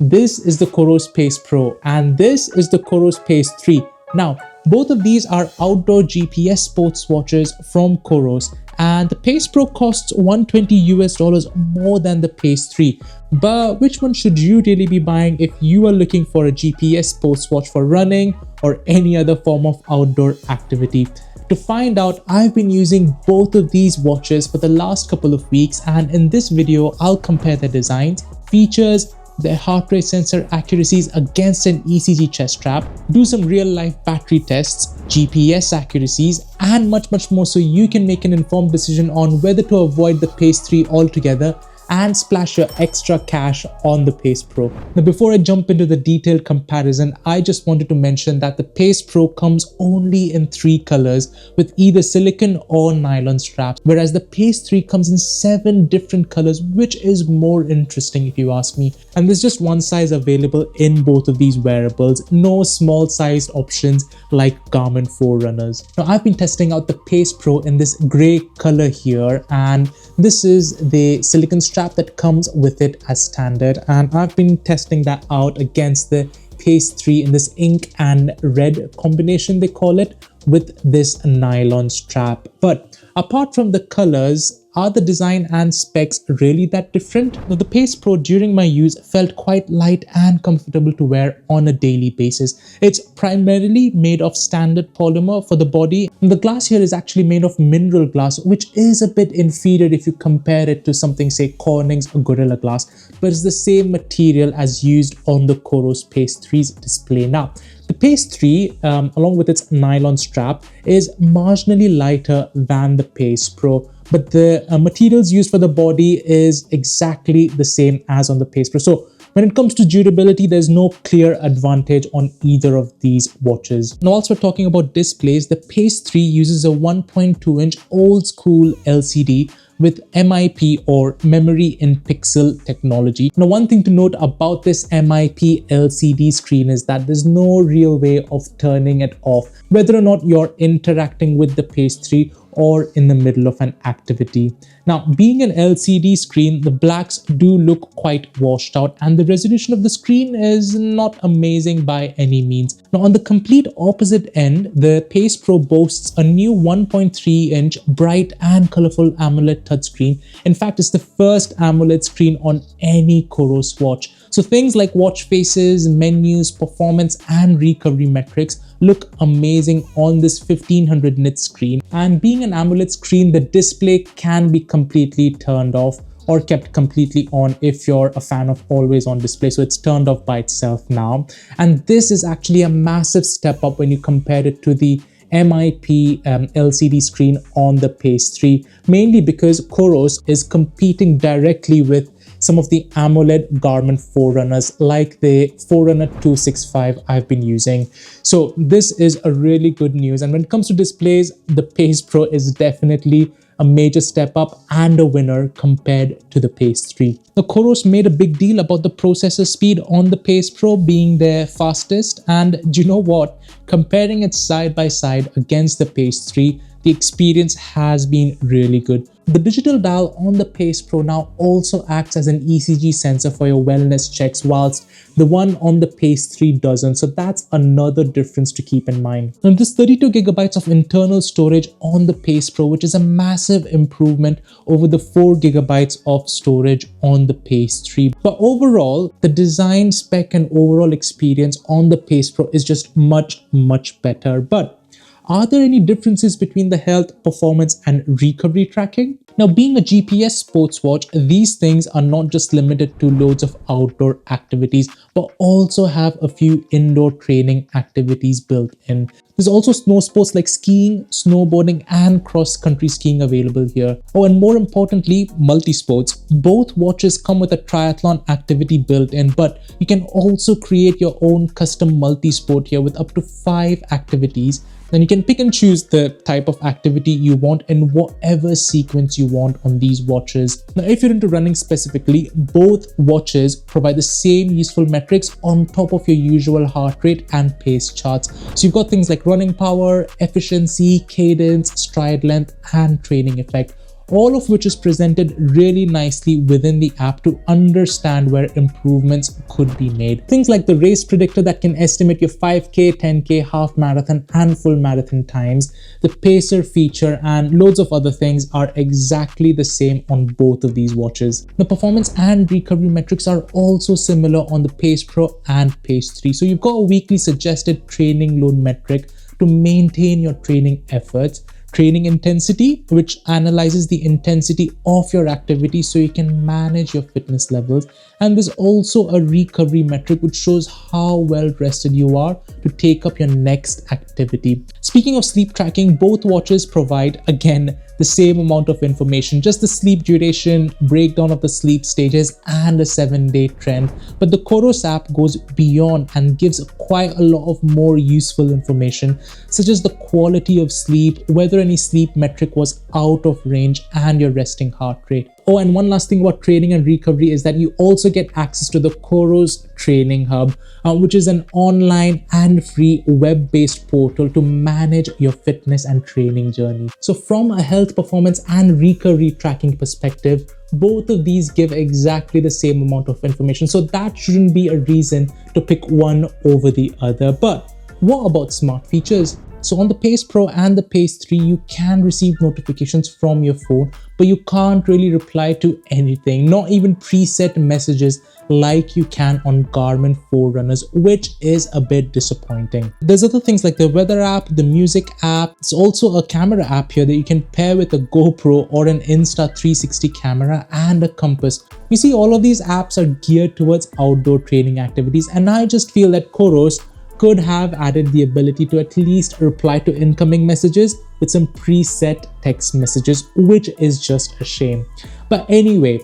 This is the Coros Pace Pro and this is the Coros Pace 3. Now, both of these are outdoor GPS sports watches from Coros, and the Pace Pro costs $120 more than the Pace 3. But which one should you really be buying if you are looking for a GPS sports watch for running or any other form of outdoor activity? To find out, I've been using both of these watches for the last couple of weeks, and in this video, I'll compare their designs, features, their heart rate sensor accuracies against an ECG chest strap, do some real-life battery tests, GPS accuracies, and much more, so you can make an informed decision on whether to avoid the Pace 3 altogether and splash your extra cash on the Pace Pro. Now, before I jump into the detailed comparison, I just wanted to mention that the Pace Pro comes only in 3 colors with either silicone or nylon straps, whereas the Pace 3 comes in 7 different colors, which is more interesting if you ask me. And there's just one size available in both of these wearables, no small sized options like Garmin Forerunners. Now, I've been testing out the Pace Pro in this gray color here, and this is the silicone strap that comes with it as standard, and I've been testing that out against the Pace 3 in this ink and red combination, they call it, with this nylon strap. But apart from the colors, are the design and specs really that different? Now, the Pace Pro during my use felt quite light and comfortable to wear on a daily basis. It's primarily made of standard polymer for the body, and the glass here is actually made of mineral glass, which is a bit inferior if you compare it to something say Corning's or Gorilla Glass, but it's the same material as used on the Coros Pace 3's display. Now, the Pace 3, along with its nylon strap, is marginally lighter than the Pace Pro, but the materials used for the body is exactly the same as on the Pace Pro. So when it comes to durability, there's no clear advantage on either of these watches. Now, whilst we're talking about displays, the Pace 3 uses a 1.2-inch old school LCD with MIP or memory in pixel technology. Now, one thing to note about this MIP LCD screen is that there's no real way of turning it off, whether or not you're interacting with the Pace 3 or in the middle of an activity. Now, being an LCD screen, the blacks do look quite washed out, and the resolution of the screen is not amazing by any means. Now, on the complete opposite end, the Pace Pro boasts a new 1.3-inch bright and colorful AMOLED touchscreen. In fact, it's the first AMOLED screen on any Coros watch. So things like watch faces, menus, performance, and recovery metrics look amazing on this 1500 nit screen. And being an AMOLED screen, the display can be completely turned off or kept completely on if you're a fan of always on display. So it's turned off by itself now. And this is actually a massive step up when you compare it to the MIP LCD screen on the Pace 3, mainly because Coros is competing directly with some of the AMOLED Garmin Forerunners like the Forerunner 265 I've been using. So this is a really good news. And when it comes to displays, the Pace Pro is definitely a major step up and a winner compared to the Pace 3. The Coros made a big deal about the processor speed on the Pace Pro being their fastest, and do you know what? Comparing it side by side against the Pace 3, the experience has been really good. The digital dial on the Pace Pro now also acts as an ECG sensor for your wellness checks, whilst the one on the Pace 3 doesn't. So that's another difference to keep in mind. Now, there's 32 gigabytes of internal storage on the Pace Pro, which is a massive improvement over the 4 gigabytes of storage on the Pace 3. But overall, the design, spec, and overall experience on the Pace Pro is just much better. But are there any differences between the health, performance, and recovery tracking? Now, being a GPS sports watch, these things are not just limited to loads of outdoor activities, but also have a few indoor training activities built in. There's also snow sports like skiing, snowboarding, and cross-country skiing available here. Oh, and more importantly, multi-sports. Both watches come with a triathlon activity built in, but you can also create your own custom multi-sport here with up to 5 activities. Then you can pick and choose the type of activity you want in whatever sequence you want on these watches. Now, if you're into running specifically, both watches provide the same useful metrics on top of your usual heart rate and pace charts. So you've got things like running power, efficiency, cadence, stride length, and training effect, all of which is presented really nicely within the app to understand where improvements could be made. Things like the race predictor that can estimate your 5K, 10K, half marathon and full marathon times, the pacer feature and loads of other things are exactly the same on both of these watches. The performance and recovery metrics are also similar on the Pace Pro and Pace 3. So you've got a weekly suggested training load metric to maintain your training efforts, training intensity, which analyzes the intensity of your activity so you can manage your fitness levels, and there's also a recovery metric which shows how well rested you are to take up your next activity. Speaking of sleep tracking, both watches provide again the same amount of information, just the sleep duration, breakdown of the sleep stages and a 7-day trend. But the Coros app goes beyond and gives quite a lot of more useful information, such as the quality of sleep, whether any sleep metric was out of range and your resting heart rate. Oh, and one last thing about training and recovery is that you also get access to the Coros Training Hub, which is an online and free web-based portal to manage your fitness and training journey. So from a health, performance and recovery tracking perspective, both of these give exactly the same amount of information. So that shouldn't be a reason to pick one over the other. But what about smart features? So on the Pace Pro and the Pace 3, you can receive notifications from your phone, but you can't really reply to anything, not even preset messages like you can on Garmin Forerunners, which is a bit disappointing. There's other things like the weather app, the music app. It's also a camera app here that you can pair with a GoPro or an Insta360 camera and a compass. You see, all of these apps are geared towards outdoor training activities, and I just feel that Coros could have added the ability to at least reply to incoming messages with some preset text messages, which is just a shame. But anyway,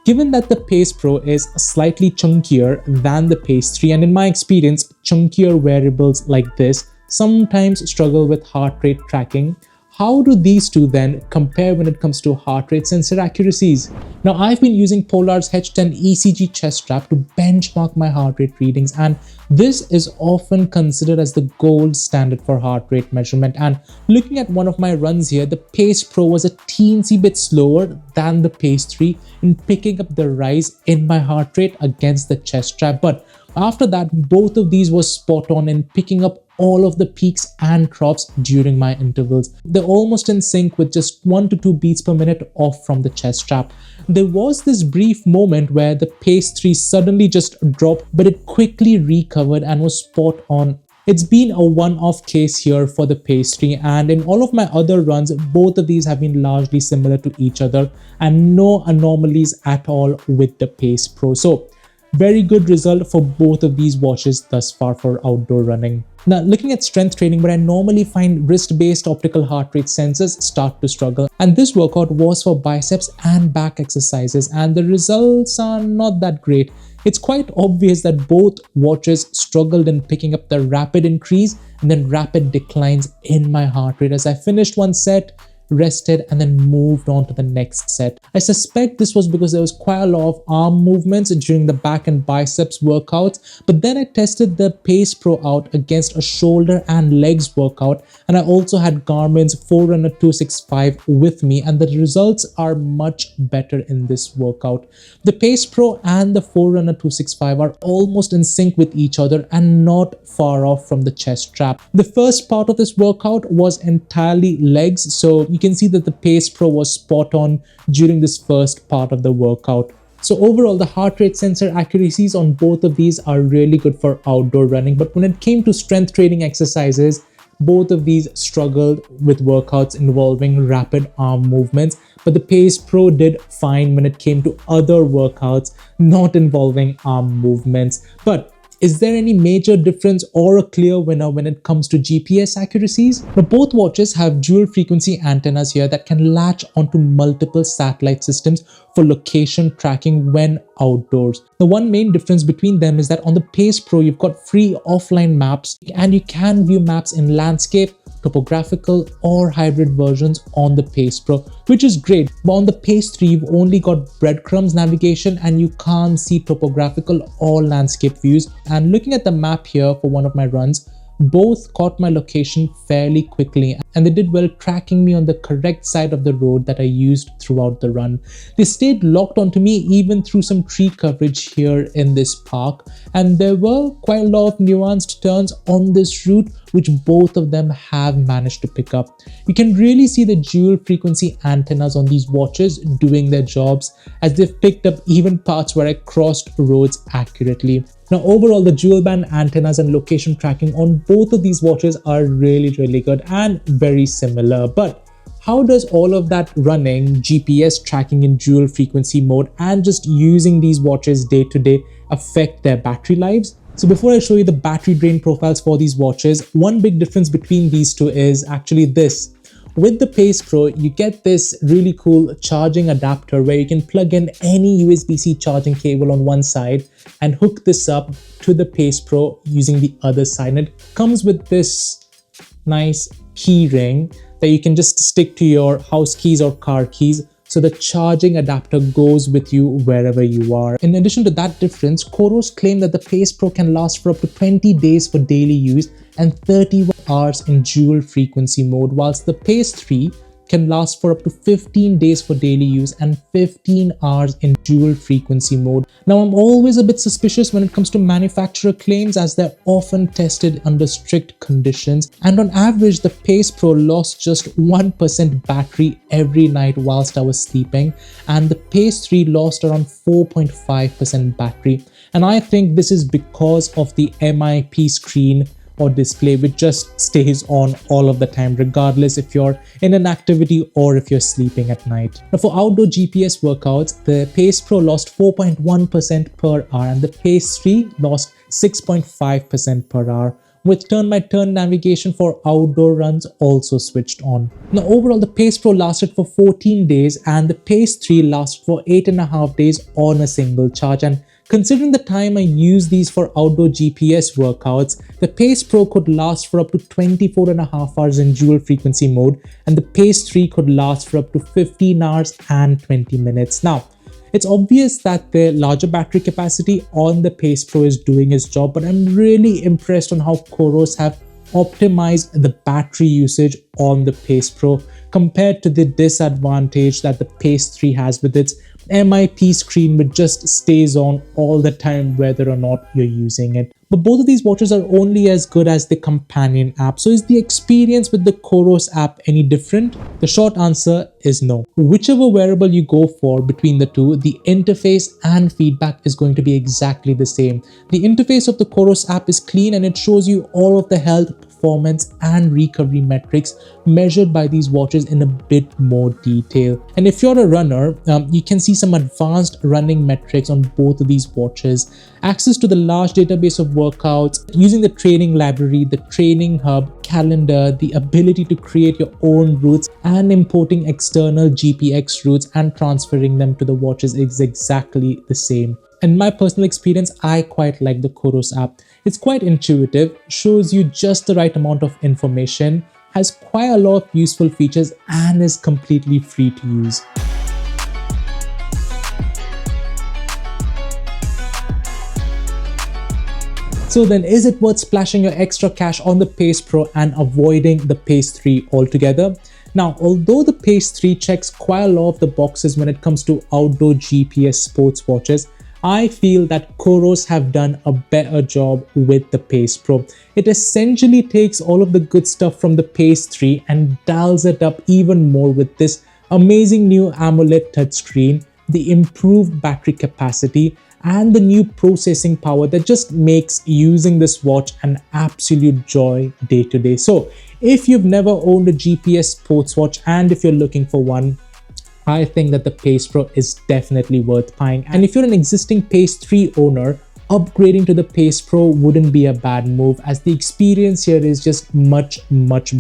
given that the Pace Pro is slightly chunkier than the Pace 3, and in my experience, chunkier wearables like this sometimes struggle with heart rate tracking, how do these two then compare when it comes to heart rate sensor accuracies? Now, I've been using Polar's H10 ECG chest strap to benchmark my heart rate readings, and this is often considered as the gold standard for heart rate measurement. And looking at one of my runs here, the Pace Pro was a teensy bit slower than the Pace 3 in picking up the rise in my heart rate against the chest strap. But after that, both of these were spot on in picking up all of the peaks and troughs during my intervals. They're almost in sync with just 1 to 2 beats per minute off from the chest strap. There was this brief moment where the Pace 3 suddenly just dropped, but it quickly recovered and was spot on. It's been a one-off case here for the Pace 3, and in all of my other runs, both of these have been largely similar to each other and no anomalies at all with the Pace Pro. So very good result for both of these watches thus far for outdoor running. Now, looking at strength training, where I normally find wrist-based optical heart rate sensors start to struggle, and this workout was for biceps and back exercises, and the results are not that great. It's quite obvious that both watches struggled in picking up the rapid increase and then rapid declines in my heart rate as I finished one set, rested and then moved on to the next set. I suspect this was because there was quite a lot of arm movements during the back and biceps workouts, but then I tested the Pace Pro out against a shoulder and legs workout, and I also had Garmin's Forerunner 265 with me, and the results are much better in this workout. The Pace Pro and the Forerunner 265 are almost in sync with each other and not far off from the chest strap. The first part of this workout was entirely legs, so you can see that the Pace Pro was spot on during this first part of the workout. So overall, the heart rate sensor accuracies on both of these are really good for outdoor running. But when it came to strength training exercises, both of these struggled with workouts involving rapid arm movements. But the Pace Pro did fine when it came to other workouts not involving arm movements. But is there any major difference or a clear winner when it comes to GPS accuracies? Now, both watches have dual frequency antennas here that can latch onto multiple satellite systems for location tracking when outdoors. The one main difference between them is that on the Pace Pro, you've got free offline maps and you can view maps in landscape, topographical or hybrid versions on the Pace Pro, which is great. But on the Pace 3, you've only got breadcrumbs navigation and you can't see topographical or landscape views. And looking at the map here for one of my runs, both caught my location fairly quickly, and they did well tracking me on the correct side of the road that I used throughout the run. They stayed locked onto me even through some tree coverage here in this park, and there were quite a lot of nuanced turns on this route which both of them have managed to pick up. You can really see the dual frequency antennas on these watches doing their jobs, as they've picked up even parts where I crossed roads accurately. Now overall, the dual band antennas and location tracking on both of these watches are really good and very similar. But how does all of that running, GPS tracking in dual frequency mode, and just using these watches day to day affect their battery lives? So before I show you the battery drain profiles for these watches, one big difference between these two is actually this. With the Pace Pro, you get this really cool charging adapter where you can plug in any USB-C charging cable on one side and hook this up to the Pace Pro using the other side. And it comes with this nice key ring that you can just stick to your house keys or car keys, so the charging adapter goes with you wherever you are. In addition to that difference, Coros claim that the Pace Pro can last for up to 20 days for daily use and 31 hours in dual frequency mode, whilst the Pace 3 can last for up to 15 days for daily use and 15 hours in dual frequency mode. Now, I'm always a bit suspicious when it comes to manufacturer claims, as they're often tested under strict conditions, and on average the Pace Pro lost just 1% battery every night whilst I was sleeping, and the Pace 3 lost around 4.5% battery. And I think this is because of the MIP screen or display, which just stays on all of the time, regardless if you're in an activity or if you're sleeping at night. Now for outdoor GPS workouts, the Pace Pro lost 4.1% per hour and the Pace 3 lost 6.5% per hour, with turn-by-turn navigation for outdoor runs also switched on. Now overall, the Pace Pro lasted for 14 days and the Pace 3 lasted for 8.5 days on a single charge. And considering the time I use these for outdoor GPS workouts, the Pace Pro could last for up to 24.5 hours in dual frequency mode, and the Pace 3 could last for up to 15 hours and 20 minutes. Now, it's obvious that the larger battery capacity on the Pace Pro is doing its job, but I'm really impressed on how Coros have optimized the battery usage on the Pace Pro compared to the disadvantage that the Pace 3 has with its MIP screen, which just stays on all the time whether or not you're using it. But both of these watches are only as good as the companion app. So is the experience with the Coros app any different? The short answer is no. Whichever wearable you go for between the two, the interface and feedback is going to be exactly the same. The interface of the Coros app is clean and it shows you all of the health, performance and recovery metrics measured by these watches in a bit more detail. And if you're a runner, you can see some advanced running metrics on both of these watches, access to the large database of workouts, using the training library, the training hub, calendar, the ability to create your own routes, and importing external GPX routes and transferring them to the watches is exactly the same. In my personal experience, I quite like the Coros app. It's quite intuitive, shows you just the right amount of information, has quite a lot of useful features, and is completely free to use. So then, is it worth splashing your extra cash on the Pace Pro and avoiding the Pace 3 altogether? Now, although the Pace 3 checks quite a lot of the boxes when it comes to outdoor GPS sports watches, I feel that Coros have done a better job with the Pace Pro. It essentially takes all of the good stuff from the Pace 3 and dials it up even more with this amazing new AMOLED touchscreen, the improved battery capacity, and the new processing power that just makes using this watch an absolute joy day to day. So if you've never owned a GPS sports watch and if you're looking for one, I think that the Pace Pro is definitely worth buying. And if you're an existing Pace 3 owner, upgrading to the Pace Pro wouldn't be a bad move, as the experience here is just much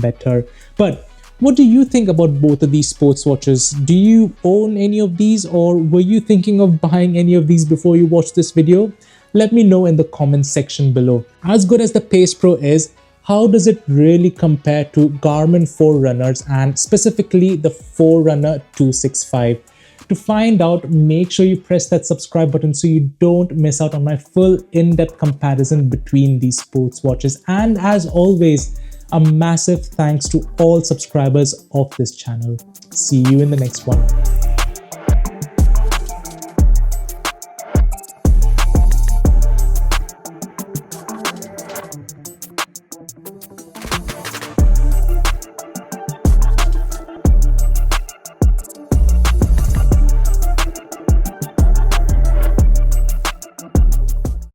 better. But what do you think about both of these sports watches? Do you own any of these, or were you thinking of buying any of these before you watched this video? Let me know in the comments section below. As good as the Pace Pro is, how does it really compare to Garmin Forerunners and specifically the Forerunner 265? To find out, make sure you press that subscribe button so you don't miss out on my full in-depth comparison between these sports watches. And as always, a massive thanks to all subscribers of this channel. See you in the next one.